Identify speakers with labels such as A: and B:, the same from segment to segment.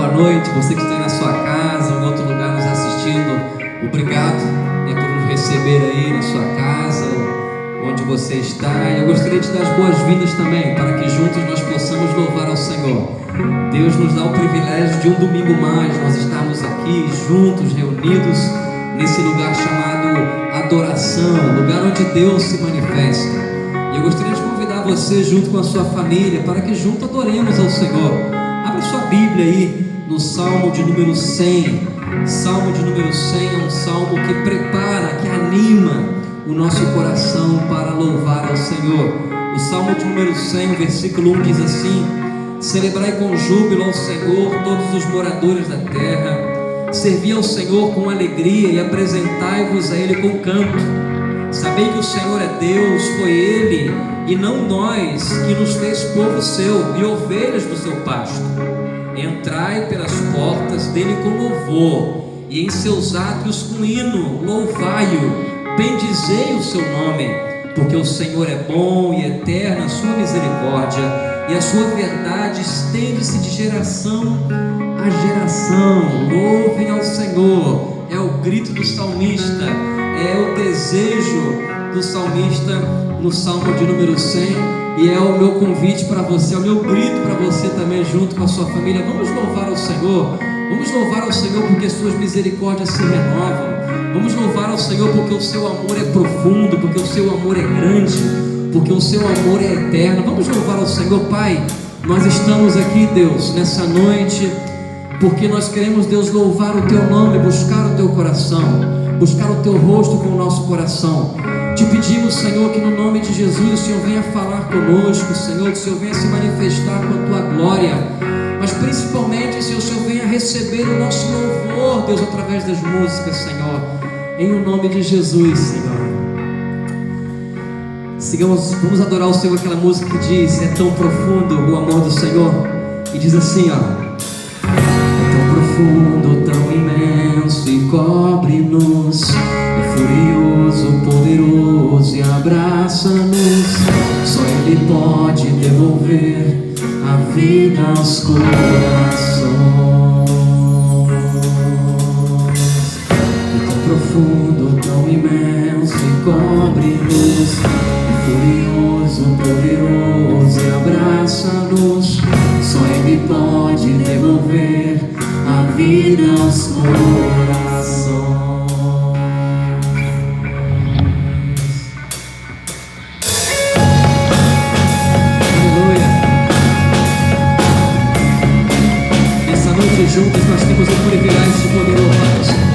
A: boa noite. Você que está aí na sua casa ou em outro lugar nos assistindo, obrigado por nos receber aí na sua casa, onde você está. E eu gostaria de dar as boas-vindas também, para que juntos nós possamos louvar ao Senhor. Deus nos dá o privilégio de um domingo mais nós estarmos aqui juntos, reunidos nesse lugar chamado adoração, lugar onde Deus se manifesta. E eu gostaria de convidar você junto com a sua família para que juntos adoremos ao Senhor. Abra sua Bíblia aí no Salmo de número 100. Salmo de número 100 é um salmo que prepara, que anima o nosso coração para louvar ao Senhor. O Salmo de número 100, o versículo 1 diz assim: celebrai com júbilo ao Senhor todos os moradores da terra, servi ao Senhor com alegria e apresentai-vos a Ele com canto. Sabei que o Senhor é Deus, foi Ele e não nós que nos fez povo seu e ovelhas do seu pasto. Entrai pelas portas dele com louvor e em seus átrios com hino, louvai-o, bendizei o seu nome, porque o Senhor é bom e eterna a sua misericórdia, e a sua verdade estende-se de geração a geração. Louvem ao Senhor, é o grito do salmista, é o desejo do salmista no Salmo de número 100, e é o meu convite para você, é o meu grito para você também junto com a sua família. Vamos louvar ao Senhor, vamos louvar ao Senhor porque suas misericórdias se renovam, vamos louvar ao Senhor porque o seu amor é profundo, porque o seu amor é grande, porque o seu amor é eterno. Vamos louvar ao Senhor. Pai, nós estamos aqui, Deus, nessa noite, porque nós queremos, Deus, louvar o teu nome, buscar o teu coração, buscar o teu rosto com o nosso coração. Te pedimos, Senhor, que no nome de Jesus o Senhor venha falar conosco, Senhor, que o Senhor venha se manifestar com a tua glória, mas principalmente, Senhor, o Senhor venha receber o nosso louvor, Deus, através das músicas, Senhor, em o nome de Jesus, Senhor. Sigamos, vamos adorar o Senhor, aquela música que diz: é tão profundo o amor do Senhor, e diz assim, ó: profundo, tão imenso e cobre-nos, é furioso, poderoso e abraça-nos. Só Ele pode devolver a vida aos corações. É tão profundo, tão imenso e cobre-nos, é furioso, poderoso e abraça-nos. Só Ele pode devolver a vida aos corações. Aleluia. Nessa noite juntos nós temos o privilégio de poder louvar o Senhor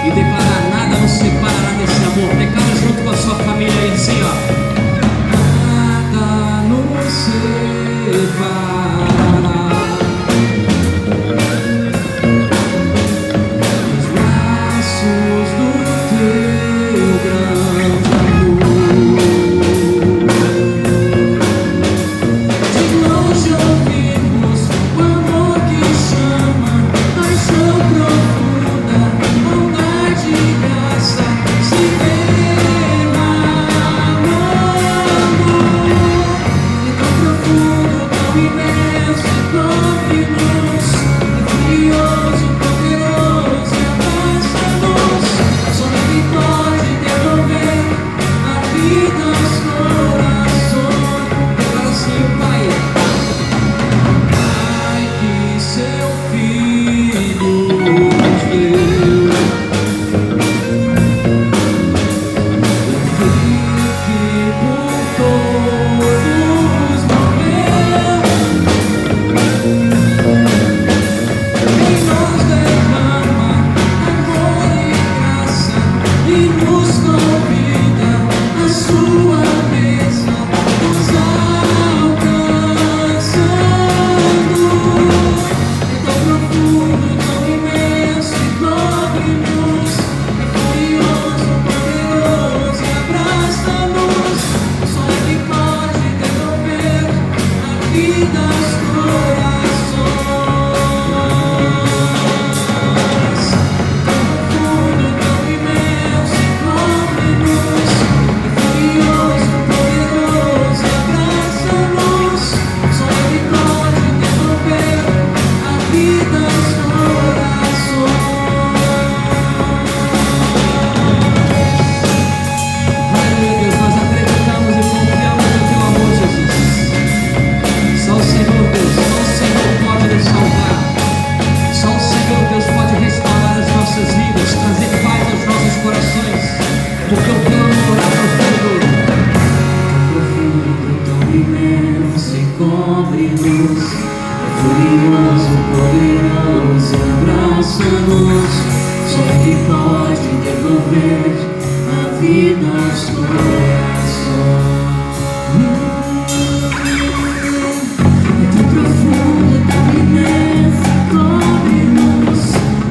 A: e declarar: nada nos separará desse amor. Declara junto com a sua família aí assim, ó: nada nos separará. cobre-nos, é furioso, poderoso, abraça-nos. Só Ele pode devolver a vida aos corações. É tão profundo, tão imenso, cobre-nos,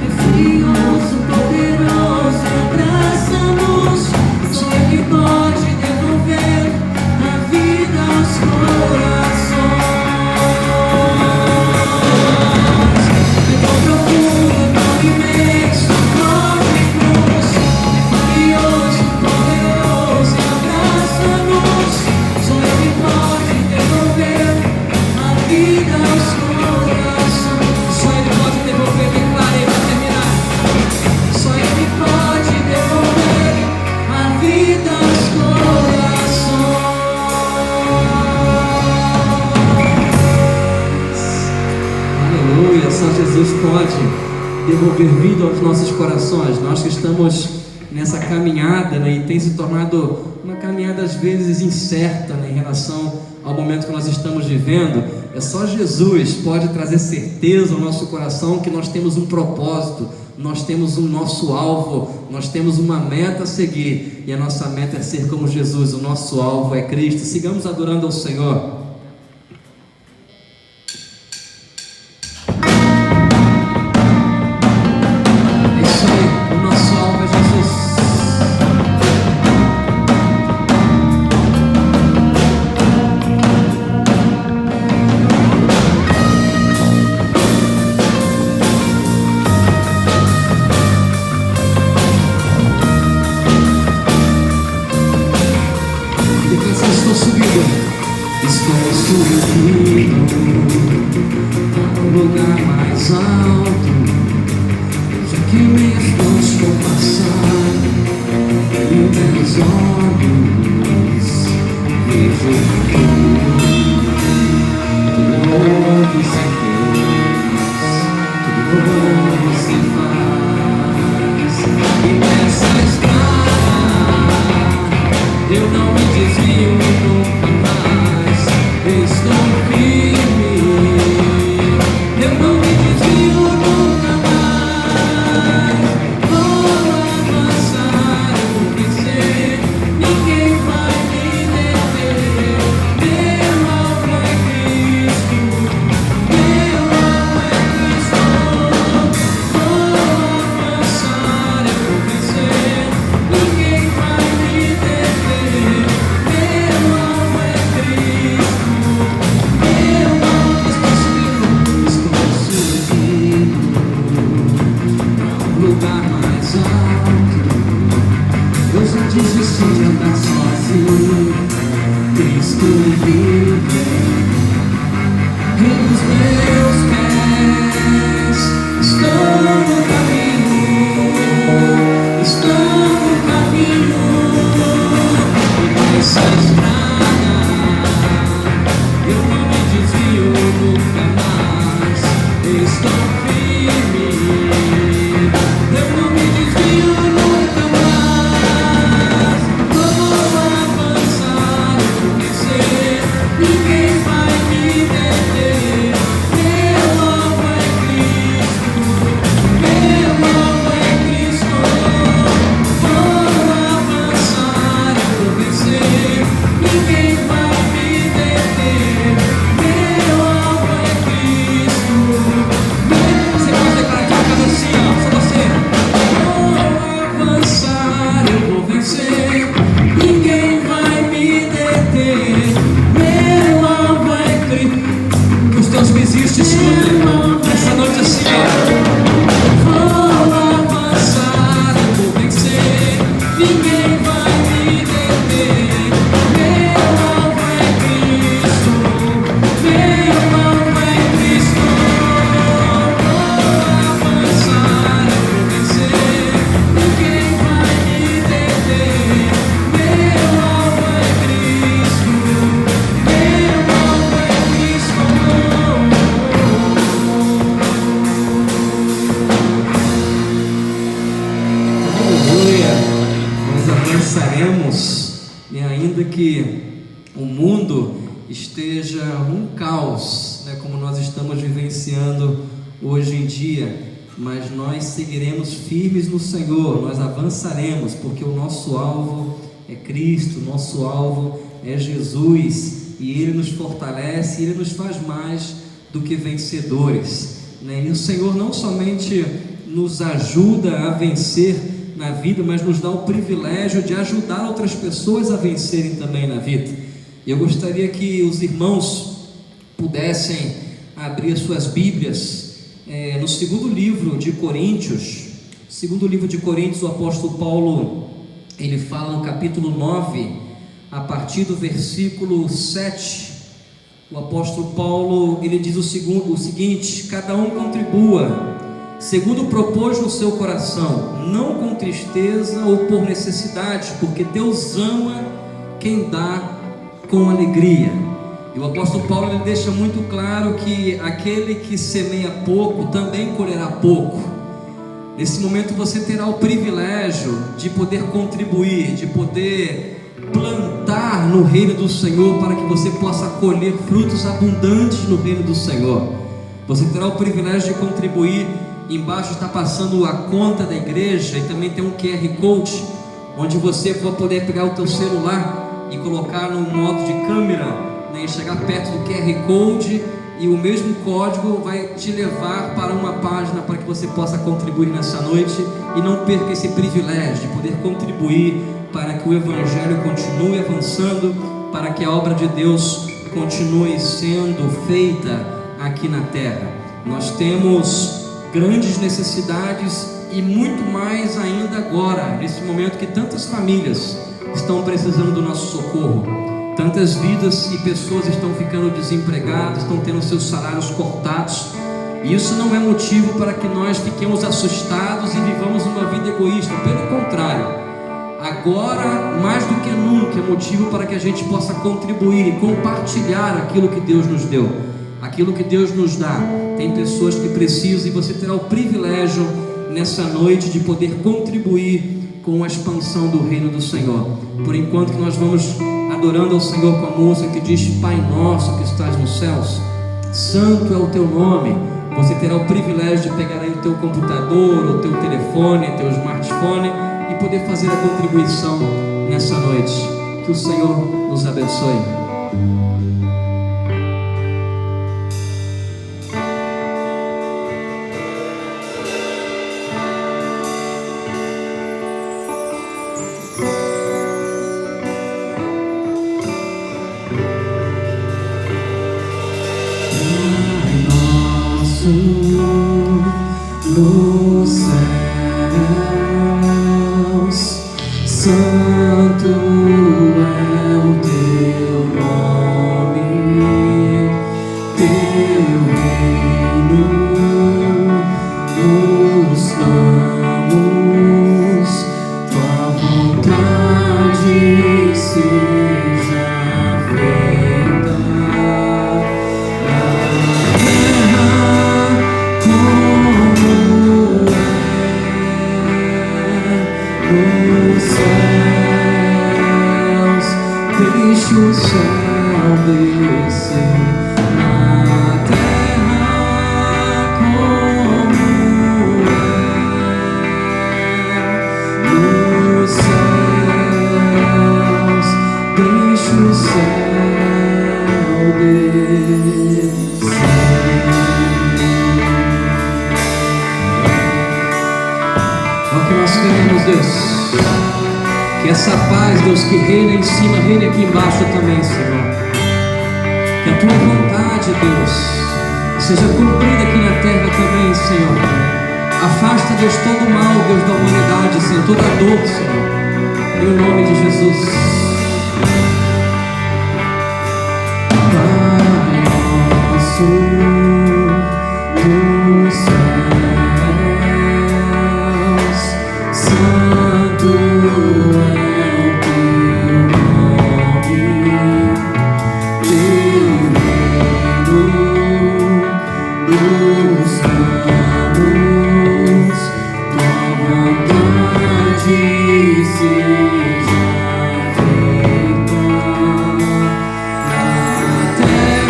A: é furioso, poderoso, abraça-nos. Só Ele pode devolver a vida aos corações. É tão profundo, tão imenso, cobre-nos, é furioso, poderoso, abraça-nos. Só Ele pode devolver a vida aos corações. Só Ele pode devolver, declarei para terminar. Só Ele pode devolver a vida aos corações. Aleluia, só Jesus pode devolver vida aos nossos corações. Nós que estamos nessa caminhada, né, e tem se tornado uma caminhada às vezes incerta, né, em relação ao momento que nós estamos vivendo. É só Jesus pode trazer certeza ao nosso coração que nós temos um propósito, nós temos um nosso alvo, nós temos uma meta a seguir, e a nossa meta é ser como Jesus, o nosso alvo é Cristo. Sigamos adorando ao Senhor. É isso aí, o nosso alvo é Jesus. Depois eu estou subindo ao lugar mais alto. Já que minhas mãos vão passar e meus olhos vejo tudo novo se fez, tudo novo se faz. E nessa estrada eu não me desvio nunca mais. Estou firme, eu não me desvio nunca mais. Vou avançar, eu vou vencer, ninguém vai me deter. Meu alvo é Cristo, meu alvo é Cristo. Vou avançar, eu vou vencer, ninguém vai me deter. Meu alvo é Cristo, meu alvo. Estou subindo ao lugar mais alto. Eu já desisti de andar sozinho. Cristo vive dos meus pés. Estou no caminho, estou no caminho. E nessa estrada eu não me desvio nunca mais. Estou firme, eu não me desvio nunca mais. Vou avançar, eu vou vencer, ninguém vai me deter. Meu alvo é Cristo, meu alvo é Cristo. Vou avançar, eu vou vencer, ninguém vai me deter. Meu alvo é Cristo. Você pode declarar aqui na casa assim, ó, só você. Vou avançar, eu vou vencer, ninguém vai me deter. Meu alvo é Cristo. Que os teus vizinhos te escutem essa noite assim, ó. Vou avançar, eu vou vencer, ninguém vai me deter. Meu alvo é Cristo, meu alvo é Cristo. Vou avançar, eu vou vencer, ninguém vai me deter. Meu alvo é Cristo, meu alvo é Cristo. Aleluia! Nós avançaremos, e ainda que o mundo esteja um caos, caos, né, como nós estamos vivenciando hoje em dia, mas nós seguiremos firmes no Senhor, nós avançaremos, porque o nosso alvo é Cristo, o nosso alvo é Jesus, e Ele nos fortalece, Ele nos faz mais do que vencedores, né? E o Senhor não somente nos ajuda a vencer na vida, mas nos dá o privilégio de ajudar outras pessoas a vencerem também na vida. E eu gostaria que os irmãos pudessem abrir as suas Bíblias no segundo livro de Coríntios. Segundo livro de Coríntios, o apóstolo Paulo, ele fala no capítulo 9, a partir do versículo 7, o apóstolo Paulo, ele diz o seguinte: cada um contribua segundo propôs no seu coração, não com tristeza ou por necessidade, porque Deus ama quem dá com alegria. E o apóstolo Paulo, ele deixa muito claro que aquele que semeia pouco também colherá pouco. Nesse momento você terá o privilégio de poder contribuir, de poder plantar no reino do Senhor, para que você possa colher frutos abundantes no reino do Senhor. Você terá o privilégio de contribuir. Embaixo está passando a conta da igreja, e também tem um QR Code, onde você vai poder pegar o teu celular e colocar no modo de câmera, né, e chegar perto do QR Code, e o mesmo código vai te levar para uma página para que você possa contribuir nessa noite. E não perca esse privilégio de poder contribuir para que o Evangelho continue avançando, para que a obra de Deus continue sendo feita aqui na terra. Nós temos grandes necessidades e muito mais ainda agora, nesse momento que tantas famílias estão precisando do nosso socorro, tantas vidas e pessoas estão ficando desempregadas, estão tendo seus salários cortados. E isso não é motivo para que nós fiquemos assustados e vivamos uma vida egoísta, pelo contrário, agora mais do que nunca é motivo para que a gente possa contribuir e compartilhar aquilo que Deus nos deu, aquilo que Deus nos dá. Tem pessoas que precisam, e você terá o privilégio nessa noite de poder contribuir com a expansão do reino do Senhor. Por enquanto que nós vamos adorando ao Senhor com a música que diz: Pai nosso que estás nos céus, santo é o teu nome. Você terá o privilégio de pegar aí o teu computador, o teu telefone, o teu smartphone e poder fazer a contribuição nessa noite. Que o Senhor nos abençoe.
B: Nos céus, santo é o teu nome, teu reino nos damos, tua vontade seja feita na terra como nos céus. Deixa o céu descer na terra como nos céus. Deixa o céu descer.
A: É o que nós queremos, Deus. Que essa paz, Deus, que reina em cima, reine aqui embaixo também, Senhor. Que a tua vontade, Deus, seja cumprida aqui na terra também, Senhor. Afasta, Deus, todo o mal, Deus, da humanidade, Senhor, toda a dor, Senhor, em nome de Jesus.
B: Pai nosso nos céus, santo é o teu nome, teu reino nos damos, tua vontade seja feita na terra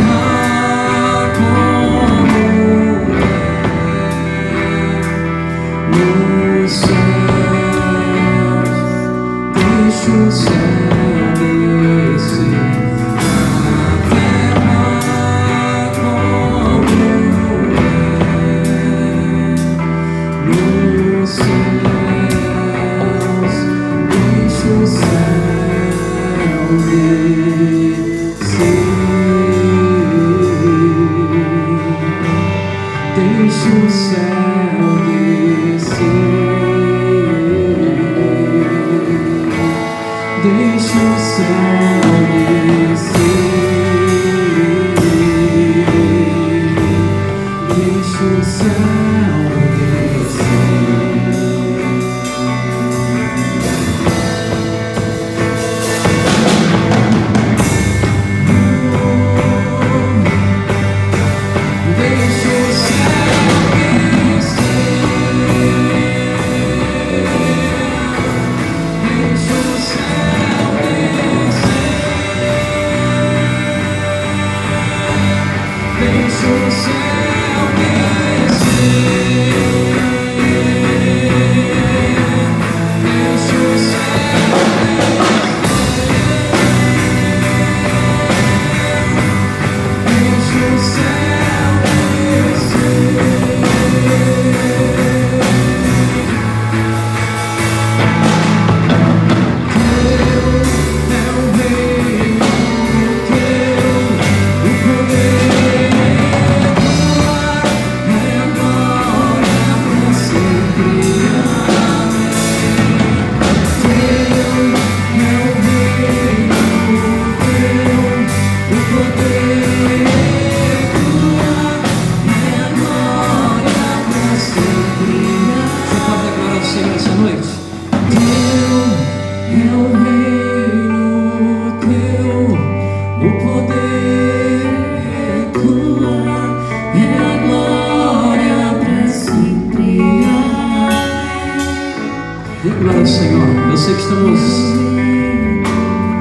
B: Deixa o céu descer, deixa o céu descer, deixa o céu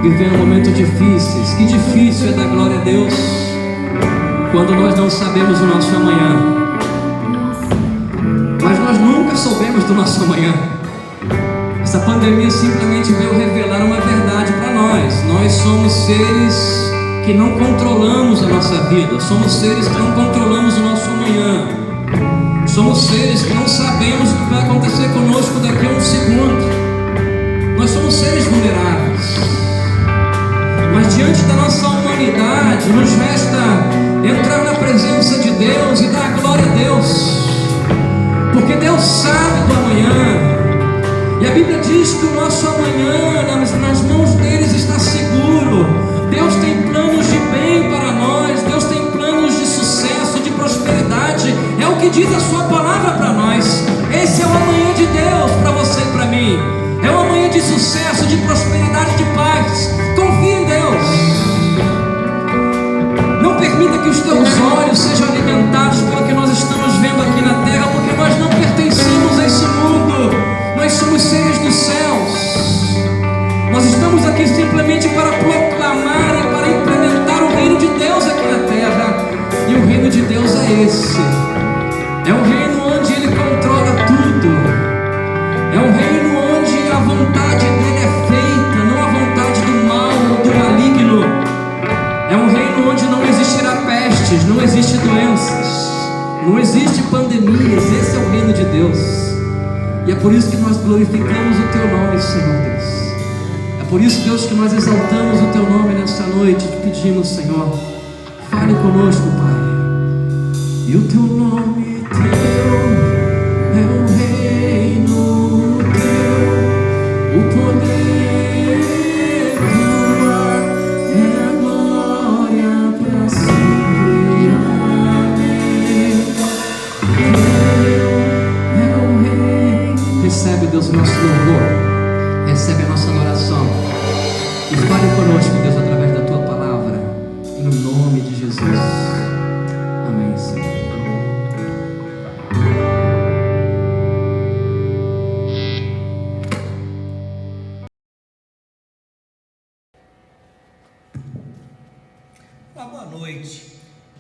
B: vivendo momentos difíceis. Que difícil é dar glória a Deus quando nós não sabemos o nosso amanhã. Mas nós nunca soubemos do nosso amanhã. Essa pandemia simplesmente veio revelar uma verdade para nós. Nós somos seres que não controlamos a nossa vida. Somos seres que não controlamos o nosso amanhã. Somos seres que não sabemos o que vai acontecer conosco daqui a um segundo. Nós somos seres vulneráveis. Mas diante da nossa humanidade, nos resta entrar na presença de Deus e dar glória a Deus, porque Deus sabe do amanhã, e a Bíblia diz que o nosso amanhã nas mãos deles está seguro. Deus tem planos de bem para nós, Deus tem planos de sucesso, de prosperidade, é o que diz a sua palavra para nós. Esse é o amanhã de Deus para você e para mim. É um amanhã de sucesso, de prosperidade, de paz. Confie em Deus. Não permita que os teus olhos sejam alimentados pelo que nós estamos vendo aqui na terra, porque nós não pertencemos a esse mundo. Nós somos seres dos céus. Nós estamos aqui simplesmente para proclamar e para implementar o reino de Deus aqui na terra. E o reino de Deus é esse. É um reino onde Ele controla tudo. É um reino onde a vontade dele é feita, não a vontade do mal ou do maligno. É um reino onde não existirá pestes, não existe doenças, não existe pandemias. Esse é o reino de Deus. E é por isso que nós glorificamos o teu nome, Senhor Deus. É por isso, Deus, que nós exaltamos o teu nome nessa noite. Te pedimos, Senhor, fale conosco, Pai. E o teu nome teu é o reino teu, o poder tua é a glória para sempre. Amém. Teu é o reino. Recebe, Deus, o nosso louvor, recebe a nossa adoração e fale conosco, Deus, através da tua palavra, no nome de Jesus. Amém, Senhor.
C: Boa noite.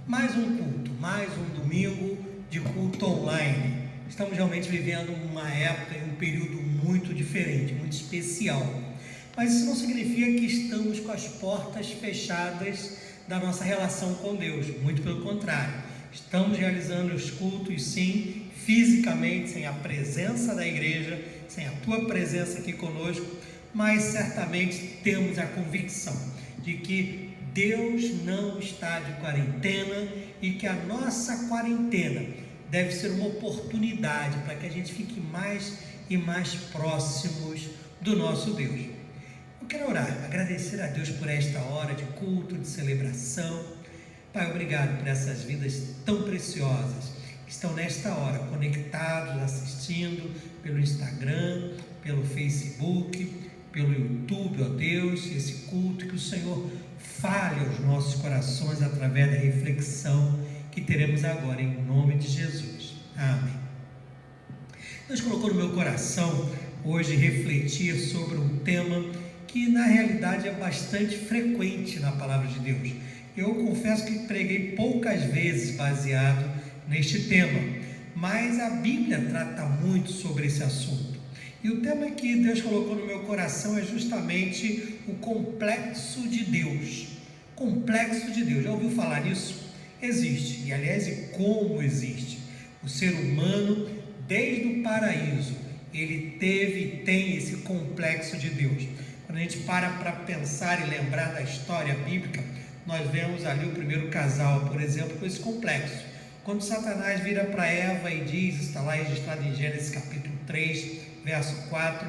C: Mais um culto, mais um domingo de culto online. Estamos realmente vivendo uma época e um período muito diferente, muito especial. Mas isso não significa que estamos com as portas fechadas da nossa relação com Deus. Muito pelo contrário. Estamos realizando os cultos, sim, fisicamente, sem a presença da igreja, sem a tua presença aqui conosco, mas certamente temos a convicção de que Deus não está de quarentena e que a nossa quarentena deve ser uma oportunidade para que a gente fique mais e mais próximos do nosso Deus. Eu quero orar, agradecer a Deus por esta hora de culto, de celebração. Pai, obrigado por essas vidas tão preciosas que estão nesta hora conectados, assistindo pelo Instagram, pelo Facebook, pelo YouTube, ó Deus, esse culto, que o Senhor fale aos nossos corações através da reflexão que teremos agora, em nome de Jesus. Amém. Deus colocou no meu coração hoje refletir sobre um tema que na realidade é bastante frequente na palavra de Deus. Eu confesso que preguei poucas vezes baseado neste tema, mas a Bíblia trata muito sobre esse assunto. E o tema que Deus colocou no meu coração é justamente o complexo de Deus. Complexo de Deus. Já ouviu falar nisso? Existe. E aliás, e como existe? O ser humano, desde o paraíso, ele teve e tem esse complexo de Deus. Quando a gente para pensar e lembrar da história bíblica, nós vemos ali o primeiro casal, por exemplo, com esse complexo. Quando Satanás vira para Eva e diz, está lá registrado em Gênesis capítulo 3, verso 4,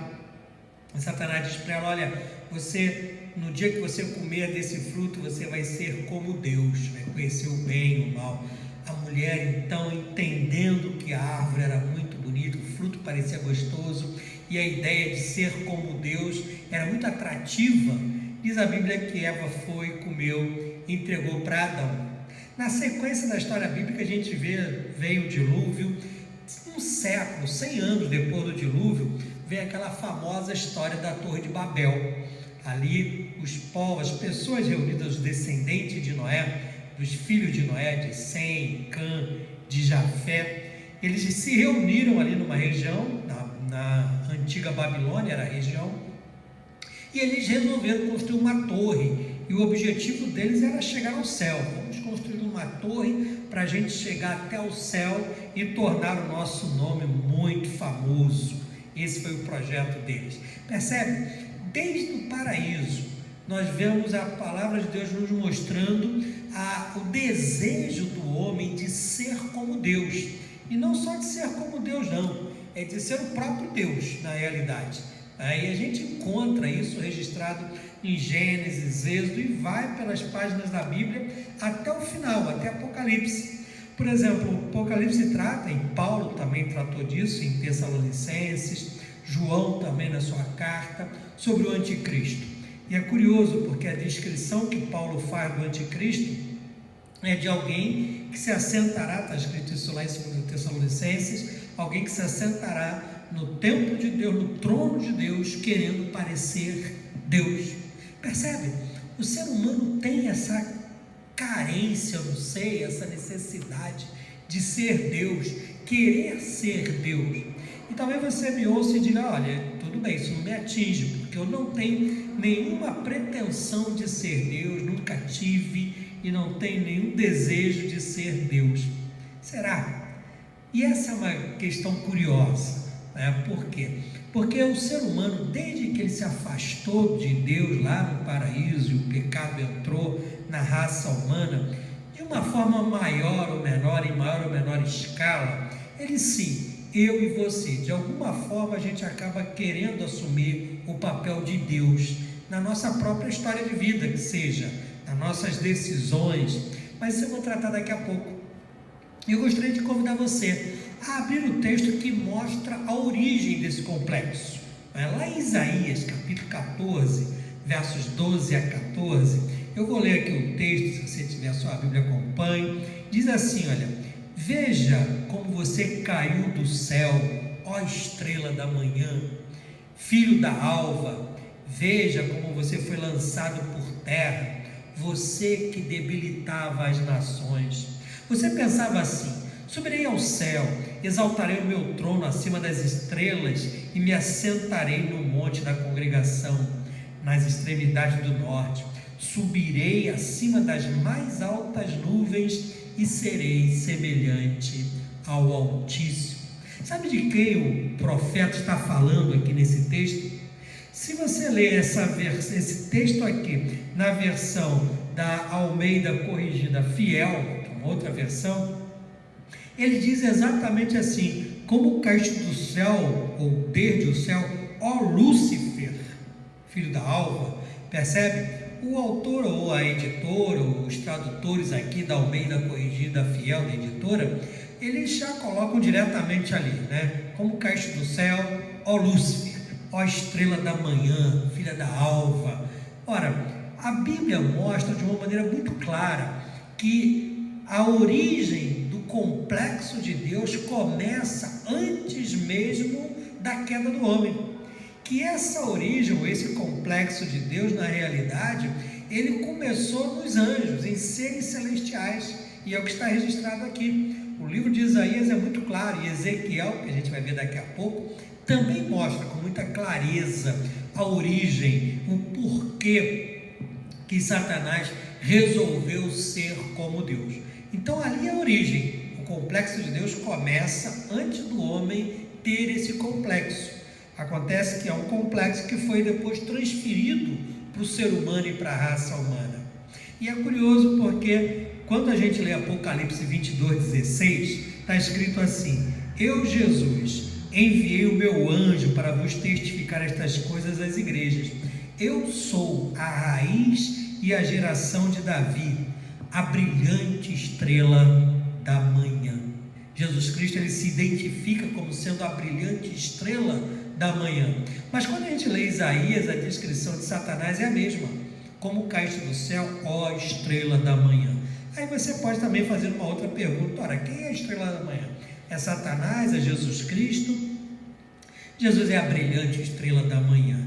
C: Satanás diz para ela: olha, você, no dia que você comer desse fruto, você vai ser como Deus, vai conhecer o bem e o mal. A mulher, então, entendendo que a árvore era muito bonita, o fruto parecia gostoso, e a ideia de ser como Deus era muito atrativa, diz a Bíblia que Eva foi, comeu, entregou para Adão. Na sequência da história bíblica, a gente veio o dilúvio. Um século, 100 anos depois do dilúvio, vem aquela famosa história da Torre de Babel. Ali, os povos, as pessoas reunidas, os descendentes de Noé, dos filhos de Noé, de Sem, Cã, de Jafé, eles se reuniram ali numa região, na antiga Babilônia era a região, e eles resolveram construir uma torre, e o objetivo deles era chegar ao céu. Vamos construir uma torre para a gente chegar até o céu e tornar o nosso nome muito famoso. Esse foi o projeto deles. Percebe? Desde o paraíso, nós vemos a palavra de Deus nos mostrando o desejo do homem de ser como Deus. E não só de ser como Deus, não. É de ser o próprio Deus, na realidade. Aí a gente encontra isso registrado em Gênesis, Êxodo, e vai pelas páginas da Bíblia até o final, até Apocalipse. Por exemplo, o Apocalipse trata, e Paulo também tratou disso em Tessalonicenses, João também na sua carta, sobre o anticristo. E é curioso porque a descrição que Paulo faz do anticristo é de alguém que se assentará, está escrito isso lá em 2 Tessalonicenses, alguém que se assentará no templo de Deus, no trono de Deus, querendo parecer Deus. Percebe? O ser humano tem essa carência, eu não sei, essa necessidade de ser Deus, querer ser Deus. E talvez você me ouça e diga: olha, tudo bem, isso não me atinge, porque eu não tenho nenhuma pretensão de ser Deus, nunca tive e não tenho nenhum desejo de ser Deus. Será? E essa é uma questão curiosa, né? Por quê? Porque o ser humano, desde que ele se afastou de Deus lá no paraíso, e o pecado entrou na raça humana, de uma forma maior ou menor, em maior ou menor escala, ele sim, eu e você, de alguma forma a gente acaba querendo assumir o papel de Deus na nossa própria história de vida, que seja, nas nossas decisões, mas isso eu vou tratar daqui a pouco. Eu gostaria de convidar você a abrir o texto que mostra a origem desse complexo. Lá em Isaías, capítulo 14, versos 12 a 14, eu vou ler aqui o texto, se você tiver a sua Bíblia, acompanhe. Diz assim, olha: veja como você caiu do céu, ó estrela da manhã, filho da alva, veja como você foi lançado por terra, você que debilitava as nações. Você pensava assim: subirei ao céu, exaltarei o meu trono acima das estrelas e me assentarei no monte da congregação, nas extremidades do norte. Subirei acima das mais altas nuvens e serei semelhante ao Altíssimo. Sabe de quem o profeta está falando aqui nesse texto? Se você ler esse texto aqui na versão da Almeida Corrigida Fiel, outra versão, Ele diz exatamente assim: como caíste do céu, ou desde o céu, ó Lúcifer, filho da alva. Percebe? O autor ou a editora, ou os tradutores aqui da Almeida Corrigida Fiel, da editora, eles já colocam diretamente ali, né? Como caíste do céu, ó Lúcifer, ó estrela da manhã, filha da alva. Ora, a Bíblia mostra de uma maneira muito clara que a origem do complexo de Deus começa antes mesmo da queda do homem. Que essa origem, ou esse complexo de Deus, na realidade, ele começou nos anjos, em seres celestiais, e é o que está registrado aqui. O livro de Isaías é muito claro, e Ezequiel, que a gente vai ver daqui a pouco, também mostra com muita clareza a origem, o porquê que Satanás resolveu ser como Deus. Então ali é a origem. O complexo de Deus começa antes do homem ter esse complexo. Acontece que é um complexo que foi depois transferido para o ser humano e para a raça humana. E é curioso porque quando a gente lê Apocalipse 22:16, está escrito assim: eu, Jesus, enviei o meu anjo para vos testificar estas coisas às igrejas. Eu sou a raiz e a geração de Davi, a brilhante estrela da manhã. Jesus Cristo, ele se identifica como sendo a brilhante estrela da manhã. Mas quando a gente lê Isaías, a descrição de Satanás é a mesma: como caíste do céu, ó estrela da manhã. Aí você pode também fazer uma outra pergunta: ora, quem é a estrela da manhã? É Satanás? É Jesus Cristo? Jesus é a brilhante estrela da manhã.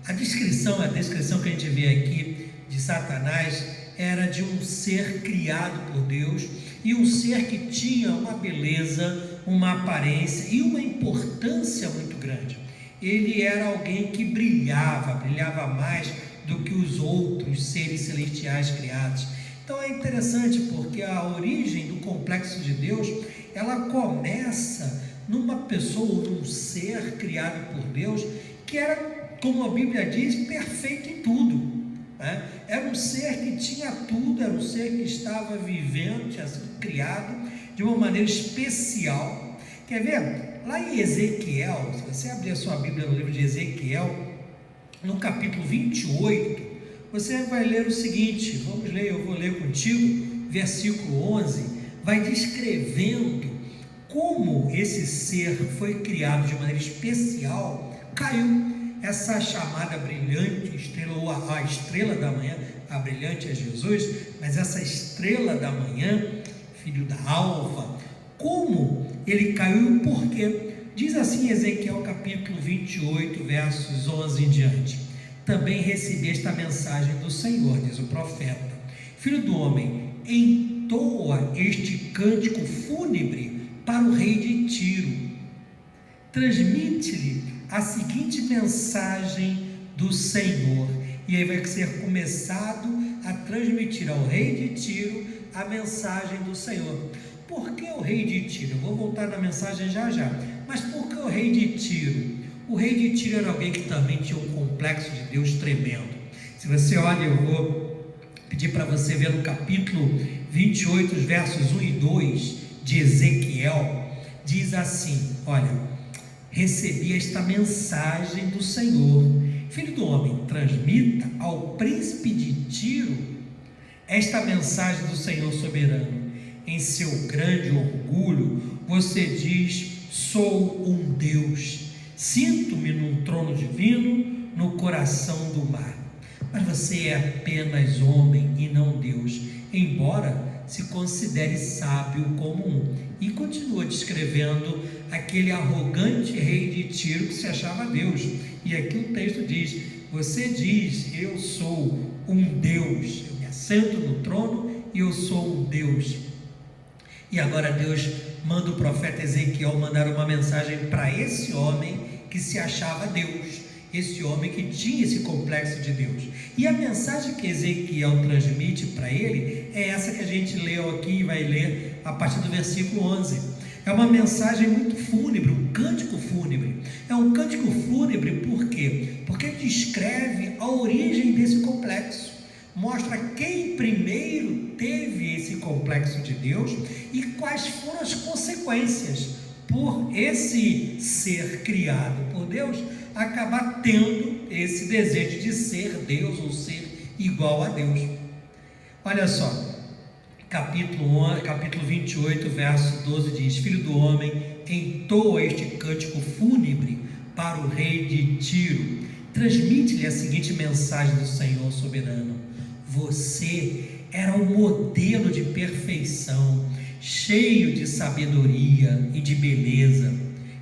C: A descrição que a gente vê aqui de Satanás era de um ser criado por Deus, e um ser que tinha uma beleza, uma aparência e uma importância muito grande. Ele era alguém que brilhava mais do que os outros seres celestiais criados. Então é interessante porque a origem do complexo de Deus, ela começa numa pessoa, num ser criado por Deus, que era, como a Bíblia diz, perfeito em tudo, né? Era um ser que tinha tudo, era um ser que estava vivendo, tinha sido criado de uma maneira especial. Quer ver? Lá em Ezequiel, se você abrir a sua Bíblia no livro de Ezequiel, no capítulo 28, você vai ler o seguinte, vamos ler, eu vou ler contigo, versículo 11, vai descrevendo como esse ser foi criado de maneira especial, caiu. Essa chamada brilhante estrela, ou a estrela da manhã, a brilhante é Jesus, mas essa estrela da manhã, filho da alva, como ele caiu e por quê? Diz assim Ezequiel capítulo 28, versos 11 em diante: também recebi esta mensagem do Senhor, diz o profeta: filho do homem, entoa este cântico fúnebre para o rei de Tiro, transmite-lhe a seguinte mensagem do Senhor. E aí vai ser começado a transmitir ao rei de Tiro a mensagem do Senhor. Por que o rei de Tiro? Eu vou voltar na mensagem já, mas por que o rei de Tiro? O rei de Tiro era alguém que também tinha um complexo de Deus tremendo. Se você olha, eu vou pedir para você ver no capítulo 28, os versos 1 e 2 de Ezequiel, diz assim, olha: recebi esta mensagem do Senhor, filho do homem, transmita ao príncipe de Tiro esta mensagem do Senhor soberano. Em seu grande orgulho, você diz: sou um Deus, sinto-me num trono divino no coração do mar. Mas você é apenas homem e não Deus, embora se considere sábio como um. E continua descrevendo aquele arrogante rei de Tiro que se achava Deus. E aqui o texto diz: você diz, eu sou um Deus, eu me assento no trono e eu sou um Deus. E agora Deus manda o profeta Ezequiel mandar uma mensagem para esse homem que se achava Deus, esse homem que tinha esse complexo de Deus. E a mensagem que Ezequiel transmite para ele é essa que a gente leu aqui e vai ler a partir do versículo 11. É uma mensagem muito fúnebre, um cântico fúnebre. É um cântico fúnebre por quê? Porque descreve a origem desse complexo. mostra quem primeiro teve esse complexo de Deus e quais foram as consequências por esse ser criado por Deus acabar tendo esse desejo de ser Deus ou ser igual a Deus. Olha só, capítulo 28, verso 12 diz: Filho do homem, entoa este cântico fúnebre para o rei de Tiro, transmite-lhe a seguinte mensagem do Senhor soberano: você era um modelo de perfeição, cheio de sabedoria e de beleza.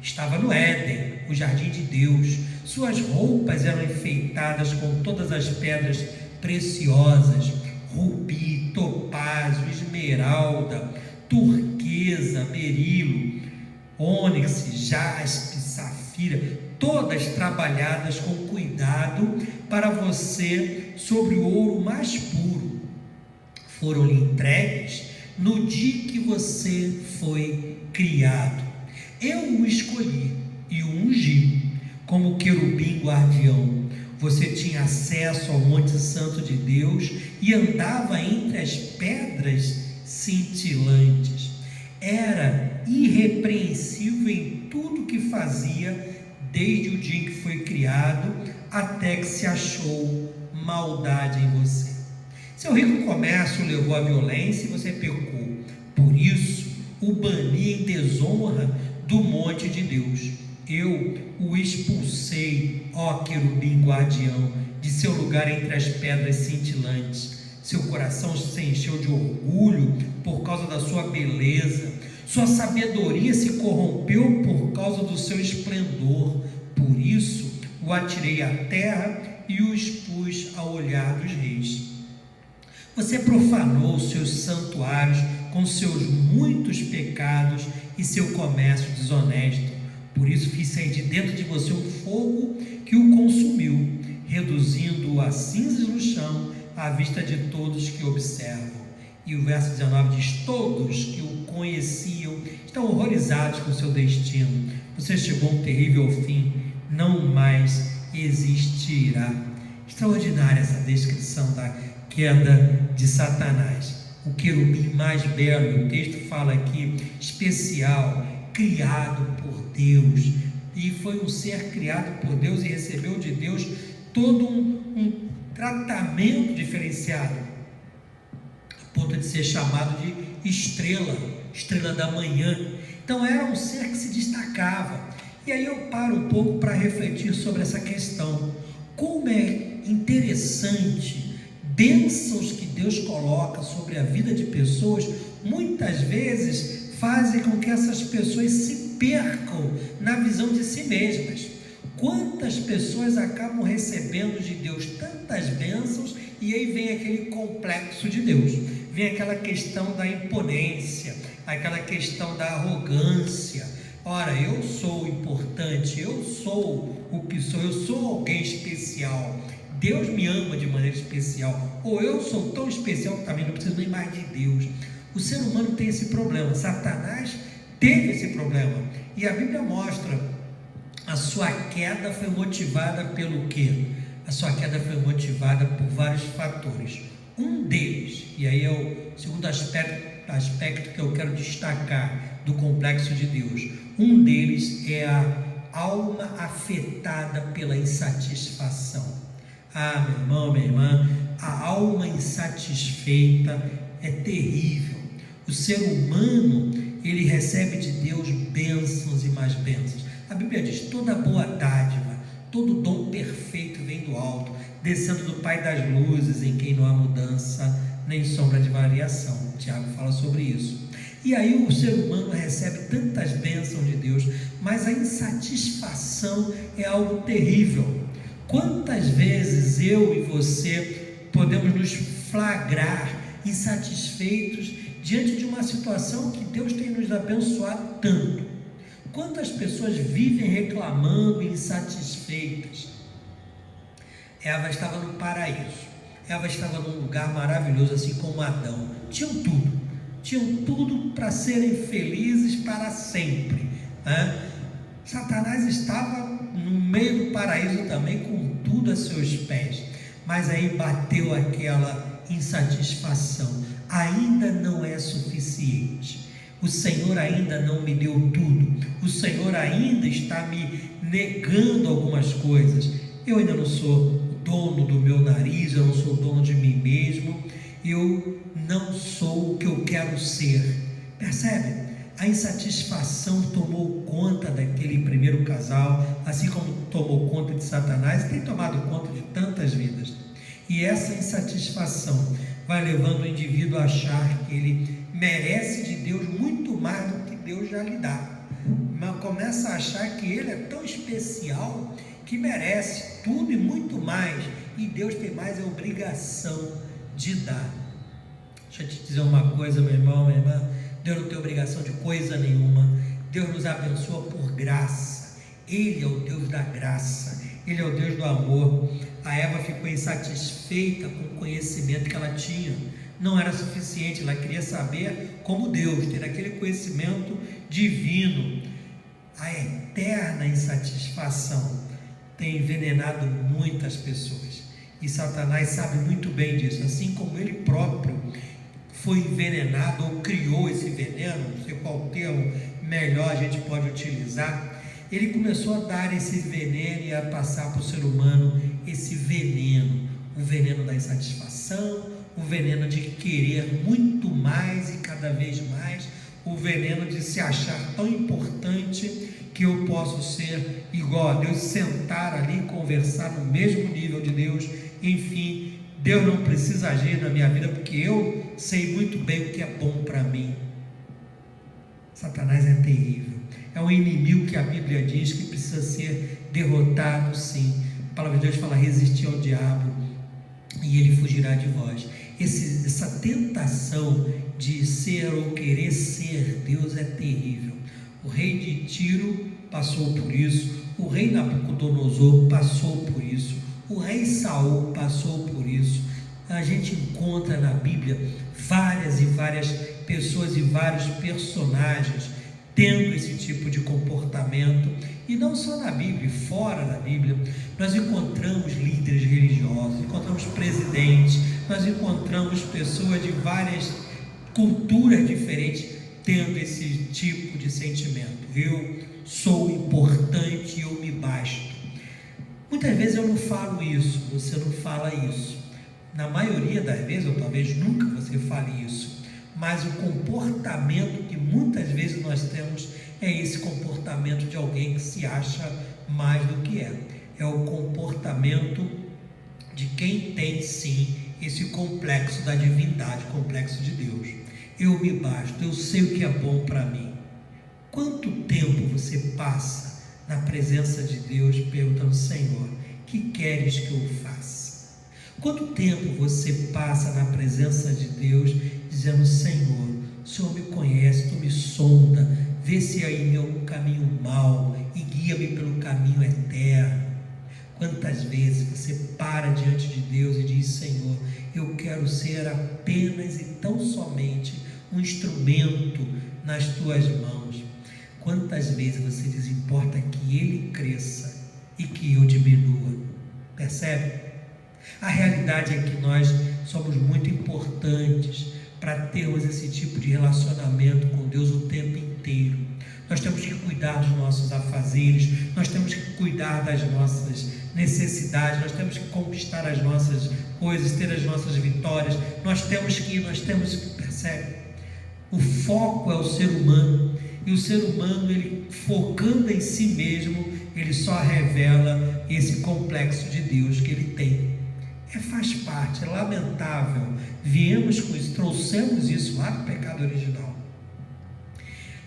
C: Estava no Éden, o jardim de Deus. Suas roupas eram enfeitadas com todas as pedras preciosas: rubi, topázio, esmeralda, turquesa, berilo, ônix, jaspe, safira, todas trabalhadas com cuidado para você sobre o ouro mais puro. Foram-lhe entregues no dia que você foi criado. Eu o escolhi e o ungi como querubim guardião. Você tinha acesso ao Monte Santo de Deus e andava entre as pedras cintilantes. Era irrepreensível em tudo que fazia, desde o dia em que foi criado até que se achou maldade em você. Seu rico comércio levou à violência e você pecou. Por isso, o bani em desonra do monte de Deus. Eu o expulsei, ó querubim guardião, de seu lugar entre as pedras cintilantes. Seu coração se encheu de orgulho por causa da sua beleza. Sua sabedoria se corrompeu por causa do seu esplendor. Por isso, o atirei à terra e o expus ao olhar dos reis. Você profanou seus santuários com seus muitos pecados e seu comércio desonesto. Por isso fiz sair de dentro de você um fogo que o consumiu, reduzindo-o a cinzas no chão à vista de todos que observam. E o verso 19 diz: todos que o conheciam estão horrorizados com seu destino. Você chegou a um terrível fim, não mais existirá. Extraordinária essa descrição da queda de Satanás. O querubim mais belo, o texto fala aqui, especial, criado por Deus, e foi um ser criado por Deus e recebeu de Deus todo um tratamento diferenciado, a ponto de ser chamado de estrela da manhã. Então era um ser que se destacava. E aí eu paro um pouco para refletir sobre essa questão. Como é interessante, bênçãos que Deus coloca sobre a vida de pessoas, muitas vezes fazem com que essas pessoas se percam na visão de si mesmas. Quantas pessoas acabam recebendo de Deus tantas bênçãos e aí vem aquele complexo de Deus, vem aquela questão da imponência, aquela questão da arrogância. Ora, eu sou importante, eu sou o que sou, eu sou alguém especial, Deus me ama de maneira especial, ou eu sou tão especial que também não preciso nem mais de Deus. O ser humano tem esse problema, Satanás teve esse problema, e a Bíblia mostra: a sua queda foi motivada pelo quê? A sua queda foi motivada por vários fatores. Um deles, e aí é o segundo aspecto que eu quero destacar do complexo de Deus, um deles é a alma afetada pela insatisfação. Ah, meu irmão, minha irmã, a alma insatisfeita é terrível. O ser humano, ele recebe de Deus bênçãos e mais bênçãos. A Bíblia diz: toda boa dádiva, todo dom perfeito vem do alto, descendo do Pai das luzes, em quem não há mudança nem sombra de variação. Tiago fala sobre isso. E aí o ser humano recebe tantas bênçãos de Deus, mas a insatisfação é algo terrível. Quantas vezes eu e você podemos nos flagrar insatisfeitos diante de uma situação que Deus tem nos abençoado tanto? Quantas pessoas vivem reclamando e insatisfeitas? Eva estava no paraíso, Eva estava num lugar maravilhoso, assim como Adão. Tinham tudo para serem felizes para sempre, né? Satanás estava no meio do paraíso também, com tudo a seus pés, mas aí bateu aquela insatisfação. Ainda não é suficiente. O Senhor ainda não me deu tudo. O Senhor ainda está me negando algumas coisas. Eu ainda não sou dono do meu nariz, eu não sou dono de mim mesmo. Eu não sou o que eu quero ser. Percebe? A insatisfação tomou conta daquele primeiro casal, assim como tomou conta de Satanás e tem tomado conta de tantas vidas. E essa insatisfação vai levando o indivíduo a achar que ele merece de Deus muito mais do que Deus já lhe dá. Mas começa a achar que ele é tão especial que merece tudo e muito mais, e Deus tem mais a obrigação de dar. Deixa eu te dizer uma coisa, meu irmão, minha irmã. Deus não tem obrigação de coisa nenhuma. Deus nos abençoa por graça. Ele é o Deus da graça. Ele é o Deus do amor. A Eva ficou insatisfeita com o conhecimento que ela tinha. Não era suficiente. Ela queria saber como Deus, ter aquele conhecimento divino. A eterna insatisfação tem envenenado muitas pessoas. E Satanás sabe muito bem disso. Assim como ele próprio foi envenenado ou criou esse veneno, não sei qual termo melhor a gente pode utilizar, ele começou a dar esse veneno e a passar para o ser humano esse veneno, o veneno da insatisfação, o veneno de querer muito mais e cada vez mais, o veneno de se achar tão importante que eu posso ser igual a Deus, sentar ali, conversar no mesmo nível de Deus, enfim, Deus não precisa agir na minha vida porque eu sei muito bem o que é bom para mim. Satanás é terrível, é um inimigo que a Bíblia diz que precisa ser derrotado, sim. A palavra de Deus fala: resistir ao diabo e ele fugirá de vós. Essa tentação de ser ou querer ser Deus é terrível. O rei de Tiro passou por isso, o rei Nabucodonosor passou por isso, o rei Saul passou por isso. A gente encontra na Bíblia várias e várias pessoas e vários personagens tendo esse tipo de comportamento, e não só na Bíblia, fora da Bíblia. Nós encontramos líderes religiosos, encontramos presidentes, nós encontramos pessoas de várias culturas diferentes tendo esse tipo de sentimento. Eu sou importante e eu me basto. Muitas vezes eu não falo isso, você não fala isso. Na maioria das vezes, ou talvez nunca você fale isso, mas o comportamento que muitas vezes nós temos é esse comportamento de alguém que se acha mais do que é. É o comportamento de quem tem sim esse complexo da divindade, complexo de Deus. Eu me basto, eu sei o que é bom para mim. Quanto tempo você passa na presença de Deus perguntando: Senhor, que queres que eu faça? Quanto tempo você passa na presença de Deus dizendo: Senhor, o Senhor me conhece, Tu me sonda, vê se há em mim algum caminho mau e guia-me pelo caminho eterno. Quantas vezes você para diante de Deus e diz: Senhor, eu quero ser apenas e tão somente um instrumento nas Tuas mãos. Quantas vezes você diz: importa que Ele cresça e que eu diminua? Percebe? A realidade é que nós somos muito importantes para termos esse tipo de relacionamento com Deus o tempo inteiro. Nós temos que cuidar dos nossos afazeres, nós temos que cuidar das nossas necessidades, nós temos que conquistar as nossas coisas, ter as nossas vitórias, nós temos que, percebe? O foco é o ser humano, e o ser humano, ele focando em si mesmo, ele só revela esse complexo de Deus que ele tem. Faz parte, é lamentável. Viemos com isso, trouxemos isso lá do pecado original.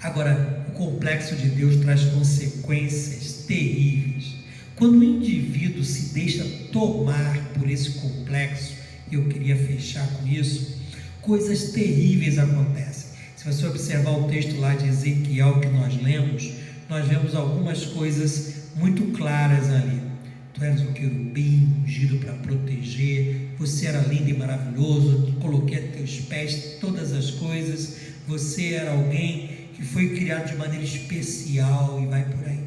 C: Agora, o complexo de Deus traz consequências terríveis. Quando o indivíduo se deixa tomar por esse complexo, e eu queria fechar com isso, coisas terríveis acontecem. Se você observar o texto lá de Ezequiel que nós lemos, nós vemos algumas coisas muito claras ali. Tu eras um querubim ungido para proteger, você era lindo e maravilhoso, coloquei a teus pés todas as coisas, você era alguém que foi criado de maneira especial, e vai por aí.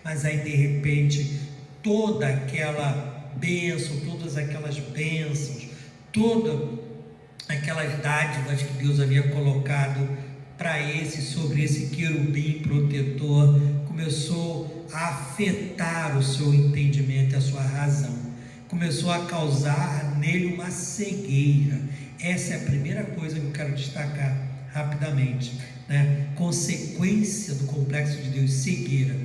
C: Mas aí de repente toda aquela bênção, todas aquelas bênçãos, todas aquelas dádivas que Deus havia colocado sobre esse querubim protetor, começou a afetar o seu entendimento e a sua razão, começou a causar nele uma cegueira. Essa é a primeira coisa que eu quero destacar rapidamente, né? Consequência do complexo de Deus, cegueira.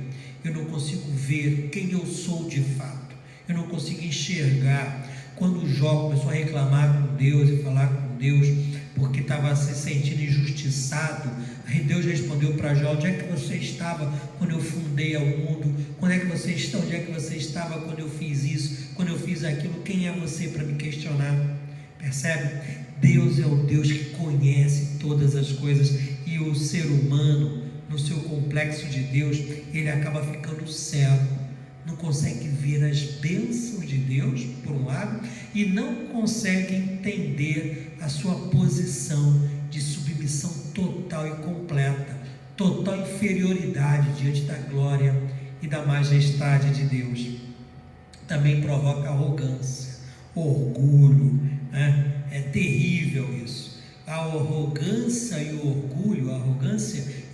C: Eu não consigo ver quem eu sou de fato, eu não consigo enxergar. Quando Jó começou a reclamar com Deus e falar com Deus, porque estava se sentindo injustiçado, aí Deus respondeu para Jó: onde é que você estava quando eu fundei o mundo? Onde é que você estava quando eu fiz isso, quando eu fiz aquilo? Quem é você para me questionar? Percebe? Deus é o Deus que conhece todas as coisas, e o ser humano, no seu complexo de Deus, ele acaba ficando cego, não consegue ver as bênçãos de Deus, por um lado, e não consegue entender a sua posição de submissão total e completa, total inferioridade diante da glória e da majestade de Deus. Também provoca arrogância, orgulho, né? É terrível isso. A arrogância e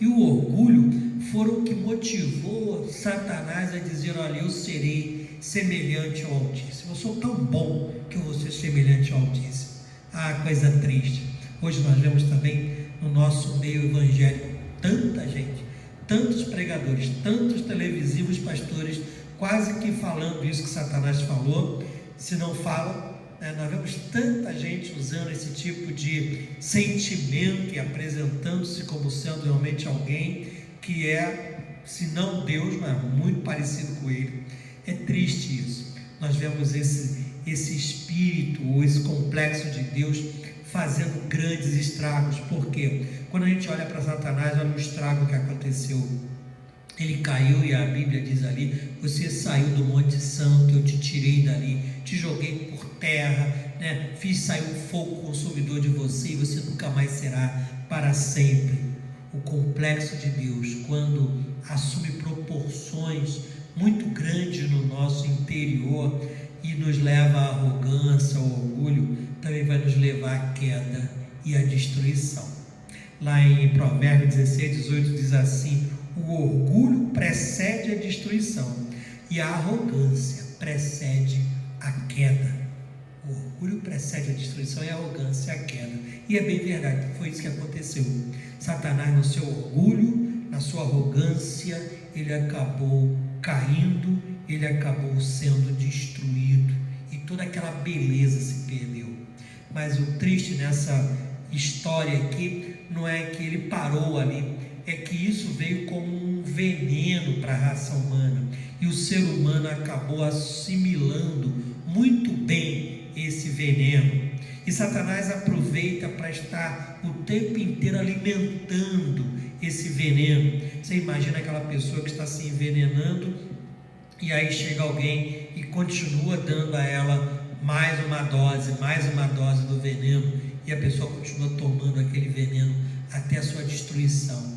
C: o orgulho foram o que motivou Satanás a dizer: olha, eu serei semelhante ao Altíssimo, eu sou tão bom que eu vou ser semelhante ao Altíssimo. Ah, coisa triste. Hoje nós vemos também no nosso meio evangélico tanta gente, tantos pregadores, tantos televisivos pastores, quase que falando isso que Satanás falou. Se não falam, nós vemos tanta gente usando esse tipo de sentimento e apresentando-se como sendo realmente alguém que é, se não Deus, mas muito parecido com Ele. É triste isso. Nós vemos esse espírito ou esse complexo de Deus fazendo grandes estragos. Por quê? Quando a gente olha para Satanás, olha o estrago que aconteceu. Ele caiu e a Bíblia diz ali: você saiu do Monte Santo, eu te tirei dali, te joguei por terra, né? Fiz sair um fogo consumidor de você e você nunca mais será para sempre. O complexo de Deus, quando assume proporções muito grandes no nosso interior e nos leva à arrogância, ao orgulho, também vai nos levar à queda e à destruição. Lá em Provérbios 16:18 diz assim: o orgulho precede a destruição e a arrogância precede a queda. O orgulho precede a destruição e a arrogância a queda. E é bem verdade, foi isso que aconteceu. Satanás, no seu orgulho, na sua arrogância, ele acabou caindo, ele acabou sendo destruído, e toda aquela beleza se perdeu. Mas o triste nessa história aqui não é que ele parou ali, é que isso veio como um veneno para a raça humana, e o ser humano acabou assimilando muito bem esse veneno, e Satanás aproveita para estar o tempo inteiro alimentando esse veneno. Você imagina aquela pessoa que está se envenenando, e aí chega alguém e continua dando a ela mais uma dose do veneno, e a pessoa continua tomando aquele veneno até a sua destruição.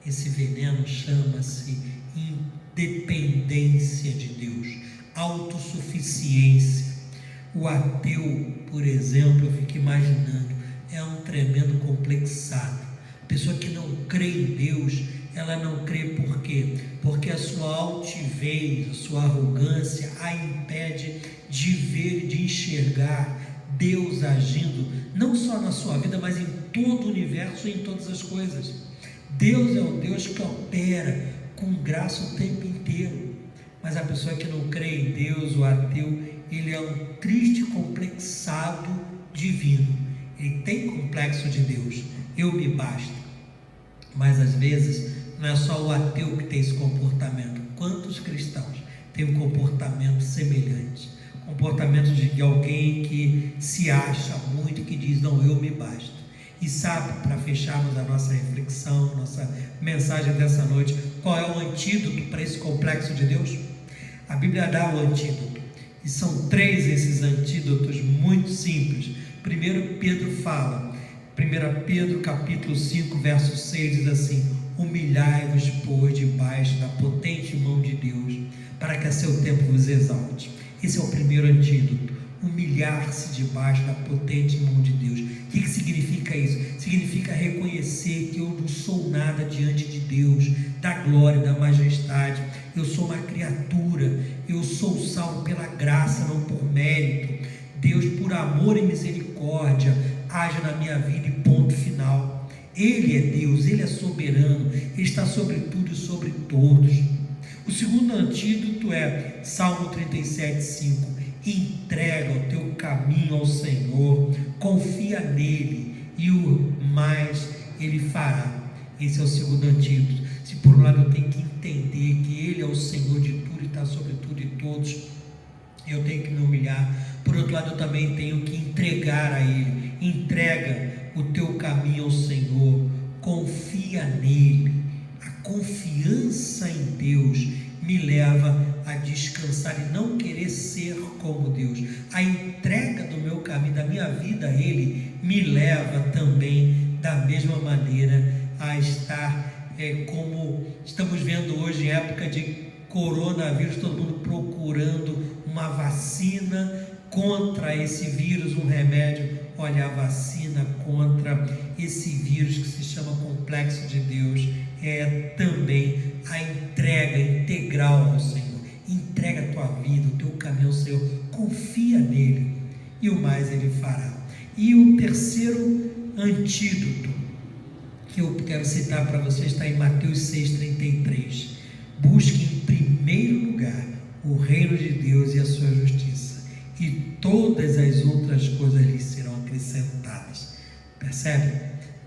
C: Esse veneno chama-se independência de Deus, autossuficiência. O ateu, por exemplo, eu fico imaginando, é um tremendo complexado. A pessoa que não crê em Deus, ela não crê por quê? Porque a sua altivez, a sua arrogância a impede de ver e de enxergar Deus agindo, não só na sua vida, mas em todo o universo e em todas as coisas. Deus é o Deus que opera com graça o tempo inteiro. Mas a pessoa que não crê em Deus, o ateu, ele é um triste complexado divino. Ele tem complexo de Deus, eu me basta. Mas às vezes não é só o ateu que tem esse comportamento. Quantos cristãos têm um comportamento semelhante? Comportamento de alguém que se acha muito, que diz: não, eu me basto. E sabe, para fecharmos a nossa reflexão, nossa mensagem dessa noite, qual é o antídoto para esse complexo de Deus? A Bíblia dá o antídoto, e são 3 esses antídotos muito simples. Primeiro Pedro fala, 1 Pedro capítulo 5, verso 6 diz assim: humilhai-vos, pois, debaixo da potente mão de Deus, para que a seu tempo vos exalte. Esse é o primeiro antídoto. Humilhar-se debaixo da potente mão de Deus. O que significa isso? Significa reconhecer que eu não sou nada diante de Deus, da glória, da majestade. Eu sou uma criatura, eu sou salvo pela graça, não por mérito. Deus, por amor e misericórdia, age na minha vida e ponto final. Ele é Deus, Ele é soberano, Ele está sobre tudo e sobre todos. O segundo antídoto é Salmo 37:5. Entrega o teu caminho ao Senhor, confia nele e o mais Ele fará. Esse é o segundo antídoto. Se por um lado eu tenho que entender que Ele é o Senhor de tudo e está sobre tudo e todos, eu tenho que me humilhar. Por outro lado, eu também tenho que entregar a Ele. Entrega o teu caminho ao Senhor, confia nele. A confiança em Deus me leva a descansar e não querer ser como Deus. A entrega do meu caminho, da minha vida a Ele, me leva também da mesma maneira a estar como estamos vendo hoje, em época de coronavírus, todo mundo procurando uma vacina contra esse vírus, um remédio. Olha, a vacina contra esse vírus que se chama complexo de Deus é também a entrega integral ao Senhor. Entrega a tua vida, o teu caminho ao Senhor, confia nele e o mais Ele fará. E o terceiro antídoto que eu quero citar para vocês está em Mateus 6,33. Busque em primeiro lugar o reino de Deus e a sua justiça, e todas as outras coisas lhe serão acrescentadas. Percebe?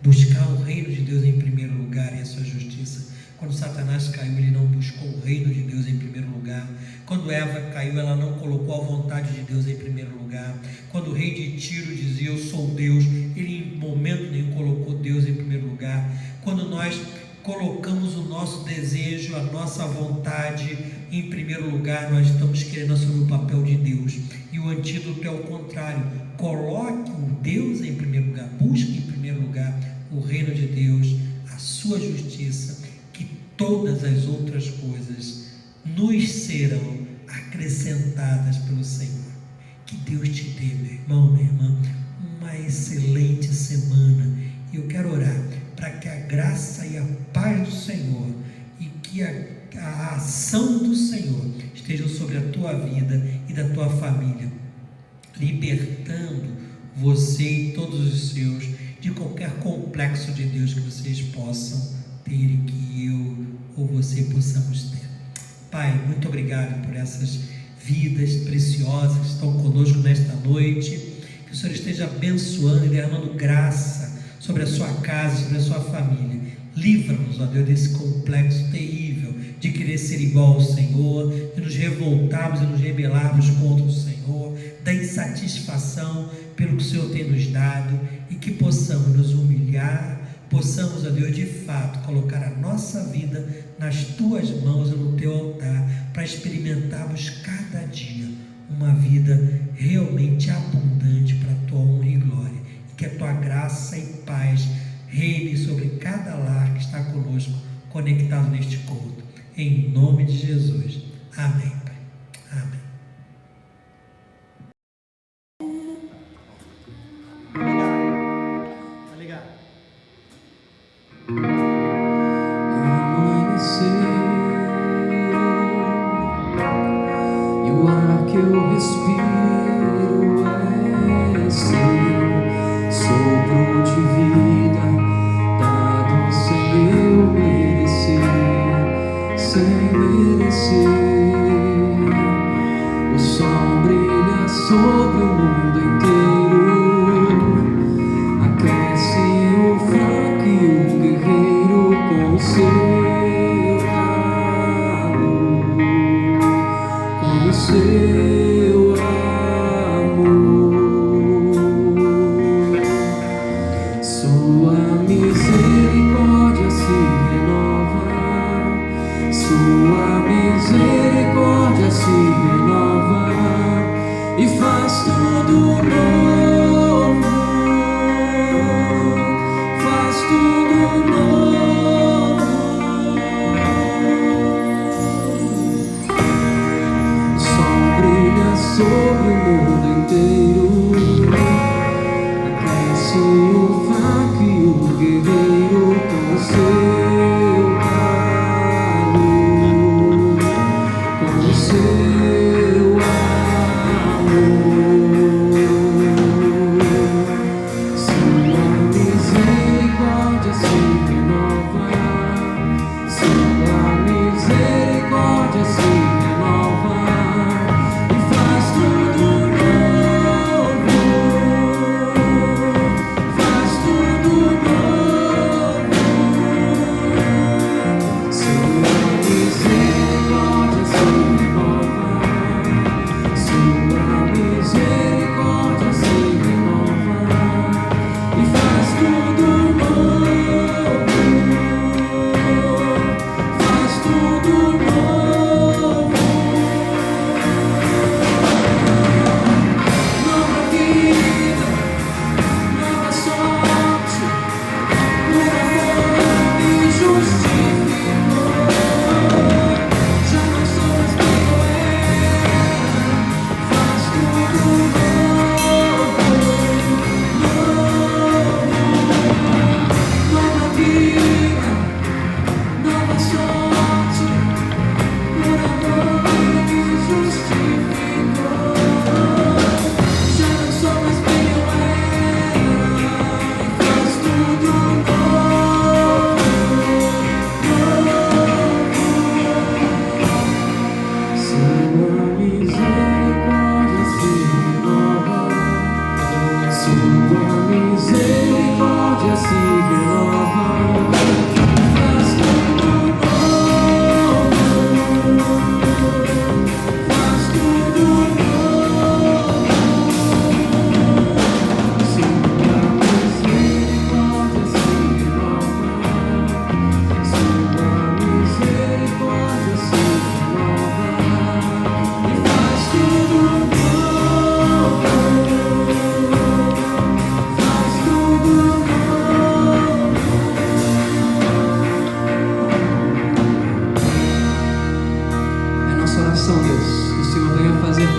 C: Buscar o reino de Deus em primeiro lugar e a sua justiça. Quando Satanás caiu, ele não buscou o reino de Deus em primeiro lugar. Quando Eva caiu, ela não colocou a vontade de Deus em primeiro lugar. Quando o rei de Tiro dizia, eu sou Deus, ele em momento nenhum colocou Deus em primeiro lugar. Quando nós colocamos o nosso desejo, a nossa vontade em primeiro lugar, nós estamos querendo assumir o papel de Deus. E o antídoto é o contrário. Coloque o Deus em primeiro lugar, busque em primeiro lugar o reino de Deus, a sua justiça, que todas as outras coisas nos serão acrescentadas pelo Senhor. Que Deus te dê, meu irmão, minha irmã, uma excelente semana. E eu quero orar para que a graça e a paz do Senhor e que a ação do Senhor estejam sobre a tua vida e da tua família, libertando você e todos os seus de qualquer complexo de Deus que vocês possam ter e que eu ou você possamos ter. Pai, muito obrigado por essas vidas preciosas que estão conosco nesta noite. Que o Senhor esteja abençoando e derramando graça sobre a sua casa, sobre a sua família. Livra-nos, ó Deus, desse complexo terrível de querer ser igual ao Senhor, de nos revoltarmos e nos rebelarmos contra o Senhor, da insatisfação pelo que o Senhor tem nos dado, e que possamos nos humilhar, possamos, ó Deus, de fato, colocar a nossa vida nas tuas mãos e no teu altar, para experimentarmos cada dia uma vida realmente abundante para a tua honra e glória, e que a tua graça e paz reine sobre cada lar que está conosco, conectado neste culto, em nome de Jesus, amém, Pai, amém. Tá ligado?
B: Amanhecer, e o ar que eu respiro é seu sopro de vida, dado sem eu merecer, sem merecer. O sol brilha sobre o mundo inteiro, aquece o fraco e o guerreiro com o seu calor, com o seu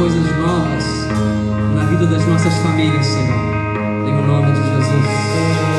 B: coisas novas na vida das nossas famílias, Senhor. Em o nome de Jesus.